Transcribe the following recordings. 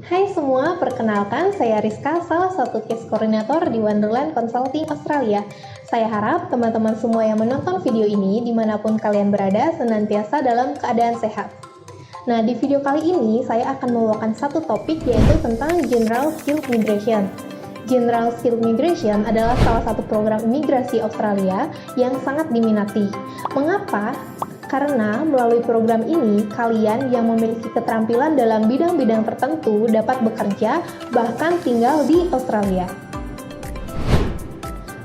Hai semua, perkenalkan saya Rizka, salah satu case koordinator di Wonderland Consulting Australia. Saya harap teman-teman semua yang menonton video ini dimanapun kalian berada senantiasa dalam keadaan sehat. Nah, di video kali ini saya akan membawakan satu topik yaitu tentang General Skilled Migration. General Skilled Migration adalah salah satu program imigrasi Australia yang sangat diminati. Mengapa? Karena melalui program ini, kalian yang memiliki keterampilan dalam bidang-bidang tertentu dapat bekerja, bahkan tinggal di Australia.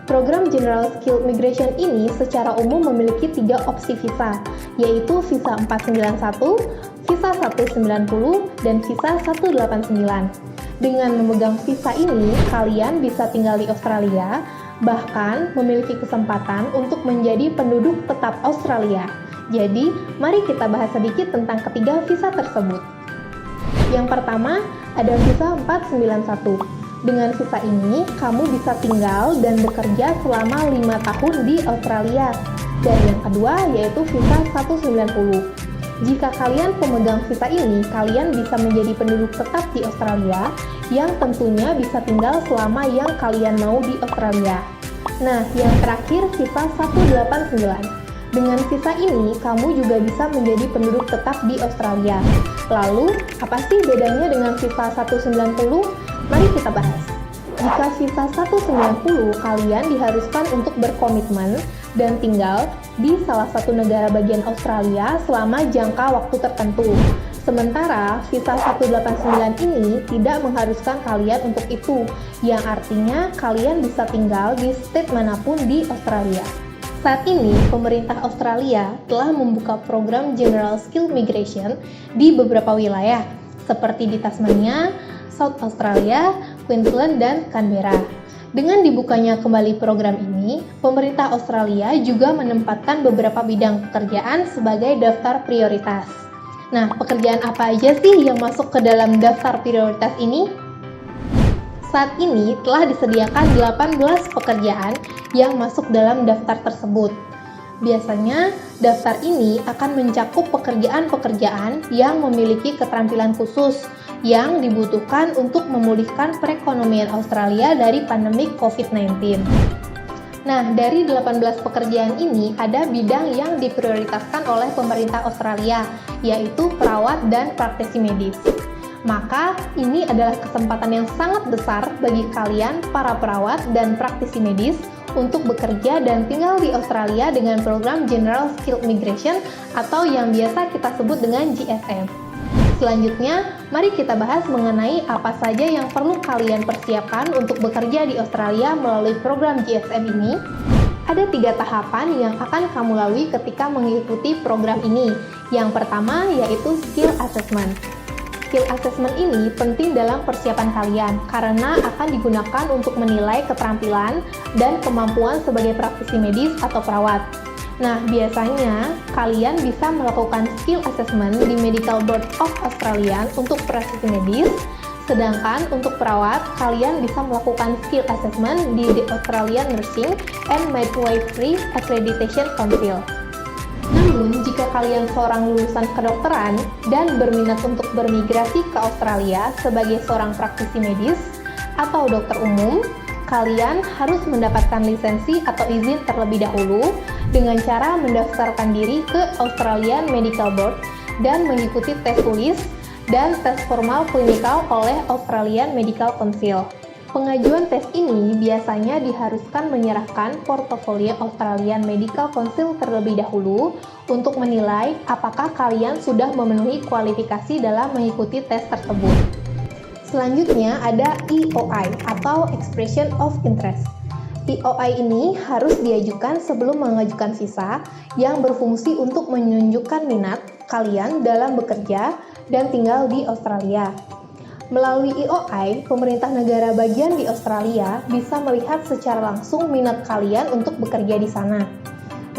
Program General Skilled Migration ini secara umum memiliki 3 opsi visa, yaitu visa 491, visa 190, dan visa 189. Dengan memegang visa ini, kalian bisa tinggal di Australia, bahkan memiliki kesempatan untuk menjadi penduduk tetap Australia. Jadi, mari kita bahas sedikit tentang ketiga visa tersebut. Yang pertama, ada visa 491. Dengan visa ini, kamu bisa tinggal dan bekerja selama 5 tahun di Australia. Dan yang kedua, yaitu visa 190. Jika kalian pemegang visa ini, kalian bisa menjadi penduduk tetap di Australia, yang tentunya bisa tinggal selama yang kalian mau di Australia. Nah, yang terakhir, visa 189. Dengan visa ini, kamu juga bisa menjadi penduduk tetap di Australia. Lalu, apa sih bedanya dengan visa 190? Mari kita bahas. Jika visa 190, kalian diharuskan untuk berkomitmen dan tinggal di salah satu negara bagian Australia selama jangka waktu tertentu. Sementara visa 189 ini tidak mengharuskan kalian untuk itu, yang artinya kalian bisa tinggal di state manapun di Australia. Saat ini, pemerintah Australia telah membuka program General Skilled Migration di beberapa wilayah, seperti di Tasmania, South Australia, Queensland, dan Canberra. Dengan dibukanya kembali program ini, pemerintah Australia juga menempatkan beberapa bidang pekerjaan sebagai daftar prioritas. Nah, pekerjaan apa aja sih yang masuk ke dalam daftar prioritas ini? Saat ini telah disediakan 18 pekerjaan yang masuk dalam daftar tersebut. Biasanya, daftar ini akan mencakup pekerjaan-pekerjaan yang memiliki keterampilan khusus yang dibutuhkan untuk memulihkan perekonomian Australia dari pandemi COVID-19. Nah, dari 18 pekerjaan ini ada bidang yang diprioritaskan oleh pemerintah Australia, yaitu perawat dan praktisi medis. Maka, ini adalah kesempatan yang sangat besar bagi kalian, para perawat dan praktisi medis, untuk bekerja dan tinggal di Australia dengan program General Skilled Migration atau yang biasa kita sebut dengan GSM. Selanjutnya, mari kita bahas mengenai apa saja yang perlu kalian persiapkan untuk bekerja di Australia melalui program GSM ini. Ada 3 tahapan yang akan kamu lalui ketika mengikuti program ini. Yang pertama yaitu Skill Assessment. Skill assessment ini penting dalam persiapan kalian karena akan digunakan untuk menilai keterampilan dan kemampuan sebagai praktisi medis atau perawat. Nah, biasanya kalian bisa melakukan skill assessment di Medical Board of Australia untuk praktisi medis, sedangkan untuk perawat, kalian bisa melakukan skill assessment di The Australian Nursing and Midwifery Accreditation Council. Namun, jika kalian seorang lulusan kedokteran dan berminat untuk bermigrasi ke Australia sebagai seorang praktisi medis atau dokter umum, kalian harus mendapatkan lisensi atau izin terlebih dahulu dengan cara mendaftarkan diri ke Australian Medical Board dan mengikuti tes tulis dan tes formal klinikal oleh Australian Medical Council. Pengajuan tes ini biasanya diharuskan menyerahkan portofolio Australian Medical Council terlebih dahulu untuk menilai apakah kalian sudah memenuhi kualifikasi dalam mengikuti tes tersebut. Selanjutnya ada EOI atau Expression of Interest. EOI ini harus diajukan sebelum mengajukan visa yang berfungsi untuk menunjukkan minat kalian dalam bekerja dan tinggal di Australia. Melalui EOI, pemerintah negara bagian di Australia bisa melihat secara langsung minat kalian untuk bekerja di sana.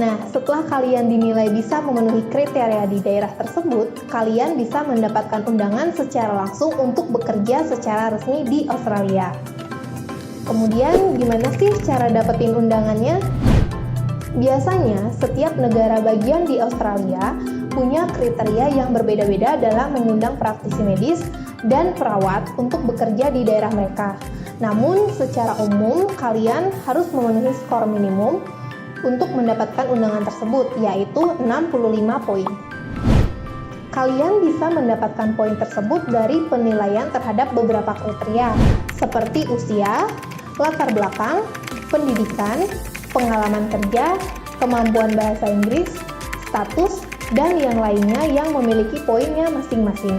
Nah, setelah kalian dinilai bisa memenuhi kriteria di daerah tersebut, kalian bisa mendapatkan undangan secara langsung untuk bekerja secara resmi di Australia. Kemudian, gimana sih cara dapetin undangannya? Biasanya, setiap negara bagian di Australia punya kriteria yang berbeda-beda dalam mengundang praktisi medis dan perawat untuk bekerja di daerah mereka. Namun, secara umum, kalian harus memenuhi skor minimum untuk mendapatkan undangan tersebut, yaitu 65 poin. Kalian bisa mendapatkan poin tersebut dari penilaian terhadap beberapa kriteria, seperti usia, latar belakang, pendidikan, pengalaman kerja, kemampuan bahasa Inggris, status, dan yang lainnya yang memiliki poinnya masing-masing.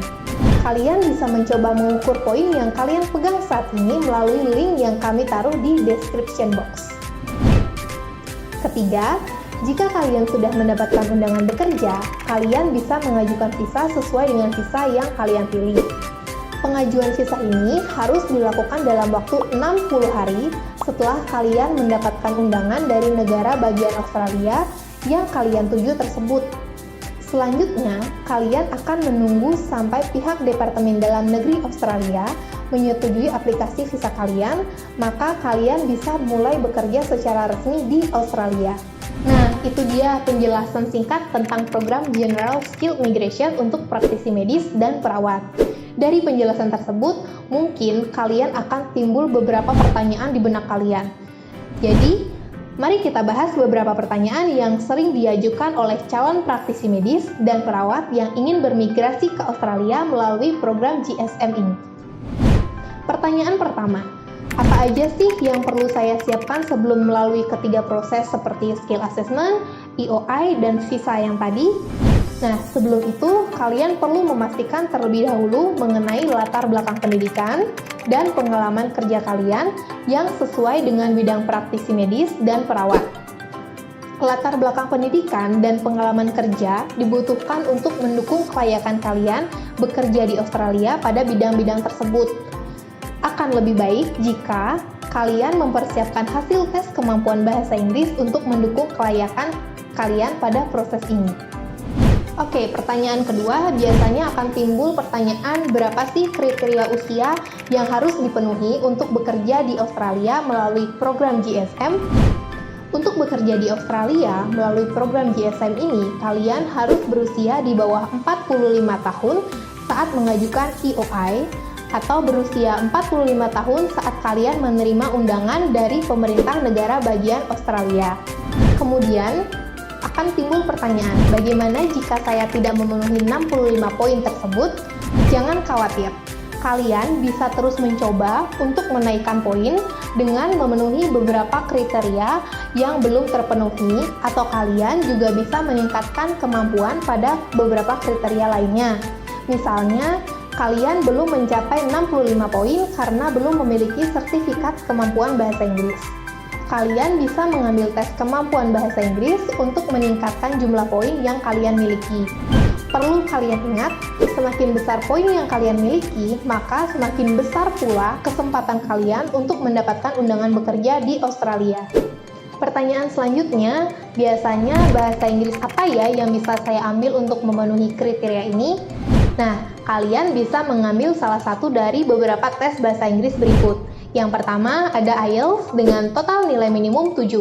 Kalian bisa mencoba mengukur poin yang kalian pegang saat ini melalui link yang kami taruh di description box. Ketiga, jika kalian sudah mendapatkan undangan bekerja, kalian bisa mengajukan visa sesuai dengan visa yang kalian pilih. Pengajuan visa ini harus dilakukan dalam waktu 60 hari setelah kalian mendapatkan undangan dari negara bagian Australia yang kalian tuju tersebut. Selanjutnya, kalian akan menunggu sampai pihak Departemen Dalam Negeri Australia menyetujui aplikasi visa kalian, maka kalian bisa mulai bekerja secara resmi di Australia. Nah, itu dia penjelasan singkat tentang program General Skilled Migration untuk praktisi medis dan perawat. Dari penjelasan tersebut, mungkin kalian akan timbul beberapa pertanyaan di benak kalian. Jadi, mari kita bahas beberapa pertanyaan yang sering diajukan oleh calon praktisi medis dan perawat yang ingin bermigrasi ke Australia melalui program GSM ini. Pertanyaan pertama, apa aja sih yang perlu saya siapkan sebelum melalui ketiga proses seperti skill assessment, EOI, dan visa yang tadi? Nah, sebelum itu, kalian perlu memastikan terlebih dahulu mengenai latar belakang pendidikan dan pengalaman kerja kalian yang sesuai dengan bidang praktisi medis dan perawat. Latar belakang pendidikan dan pengalaman kerja dibutuhkan untuk mendukung kelayakan kalian bekerja di Australia pada bidang-bidang tersebut. Akan lebih baik jika kalian mempersiapkan hasil tes kemampuan bahasa Inggris untuk mendukung kelayakan kalian pada proses ini. Oke, pertanyaan kedua, biasanya akan timbul pertanyaan berapa sih kriteria usia yang harus dipenuhi untuk bekerja di Australia melalui program GSM? Untuk bekerja di Australia melalui program GSM ini, kalian harus berusia di bawah 45 tahun saat mengajukan EOI, atau berusia 45 tahun saat kalian menerima undangan dari pemerintah negara bagian Australia. Kemudian, akan timbul pertanyaan, bagaimana jika saya tidak memenuhi 65 poin tersebut? Jangan khawatir, kalian bisa terus mencoba untuk menaikkan poin dengan memenuhi beberapa kriteria yang belum terpenuhi, atau kalian juga bisa meningkatkan kemampuan pada beberapa kriteria lainnya. Misalnya, kalian belum mencapai 65 poin karena belum memiliki sertifikat kemampuan bahasa Inggris. Kalian bisa mengambil tes kemampuan bahasa Inggris untuk meningkatkan jumlah poin yang kalian miliki. Perlu kalian ingat, semakin besar poin yang kalian miliki, maka semakin besar pula kesempatan kalian untuk mendapatkan undangan bekerja di Australia. Pertanyaan selanjutnya, biasanya bahasa Inggris apa ya yang bisa saya ambil untuk memenuhi kriteria ini? Nah, kalian bisa mengambil salah satu dari beberapa tes bahasa Inggris berikut. Yang pertama ada IELTS dengan total nilai minimum 7.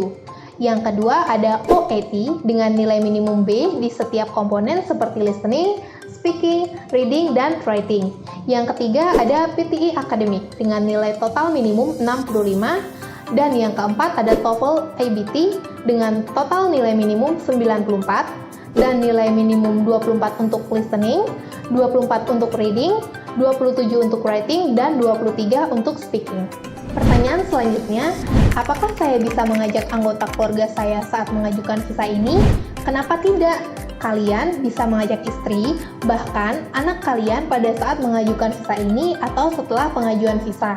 Yang kedua ada OAT dengan nilai minimum B di setiap komponen seperti listening, speaking, reading, dan writing. Yang ketiga ada PTE Academic dengan nilai total minimum 65. Dan yang keempat ada TOEFL IBT dengan total nilai minimum 94. Dan nilai minimum 24 untuk listening, 24 untuk reading, 27 untuk writing, dan 23 untuk speaking. Pertanyaan selanjutnya, apakah saya bisa mengajak anggota keluarga saya saat mengajukan visa ini? Kenapa tidak? Kalian bisa mengajak istri, bahkan anak kalian pada saat mengajukan visa ini atau setelah pengajuan visa.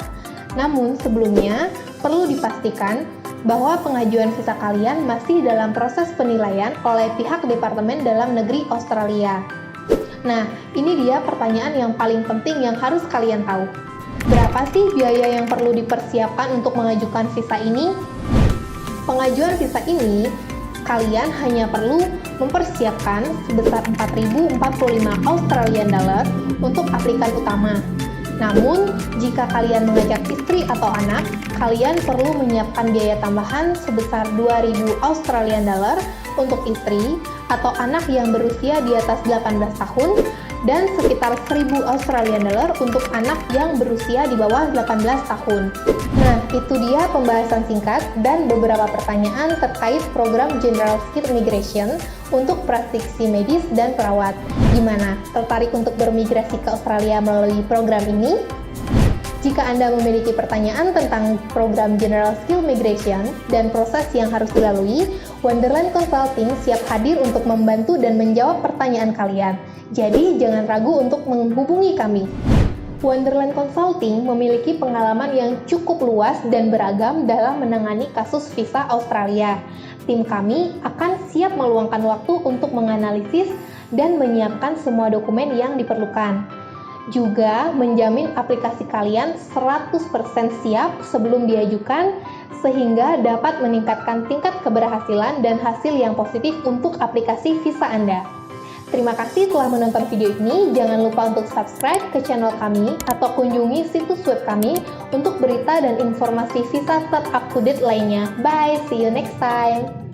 Namun sebelumnya, perlu dipastikan bahwa pengajuan visa kalian masih dalam proses penilaian oleh pihak Departemen Dalam Negeri Australia. Nah, ini dia pertanyaan yang paling penting yang harus kalian tahu. Berapa sih biaya yang perlu dipersiapkan untuk mengajukan visa ini? Pengajuan visa ini, kalian hanya perlu mempersiapkan sebesar 4.045 Australian dollar untuk aplikan utama. Namun, jika kalian mengajak istri atau anak, kalian perlu menyiapkan biaya tambahan sebesar 2.000 Australian dollar untuk istri atau anak yang berusia di atas 18 tahun dan sekitar 1.000 Australian dollar untuk anak yang berusia di bawah 18 tahun. Nah, itu dia pembahasan singkat dan beberapa pertanyaan terkait program General Skill Migration untuk praktisi medis dan perawat. Gimana? Tertarik untuk bermigrasi ke Australia melalui program ini? Jika Anda memiliki pertanyaan tentang program General Skill Migration dan proses yang harus dilalui, Wonderland Consulting siap hadir untuk membantu dan menjawab pertanyaan kalian. Jadi, jangan ragu untuk menghubungi kami. Wonderland Consulting memiliki pengalaman yang cukup luas dan beragam dalam menangani kasus visa Australia. Tim kami akan siap meluangkan waktu untuk menganalisis dan menyiapkan semua dokumen yang diperlukan. Juga menjamin aplikasi kalian 100% siap sebelum diajukan sehingga dapat meningkatkan tingkat keberhasilan dan hasil yang positif untuk aplikasi visa Anda. Terima kasih telah menonton video ini. Jangan lupa untuk subscribe ke channel kami atau kunjungi situs web kami untuk berita dan informasi visa up to date lainnya. Bye, see you next time.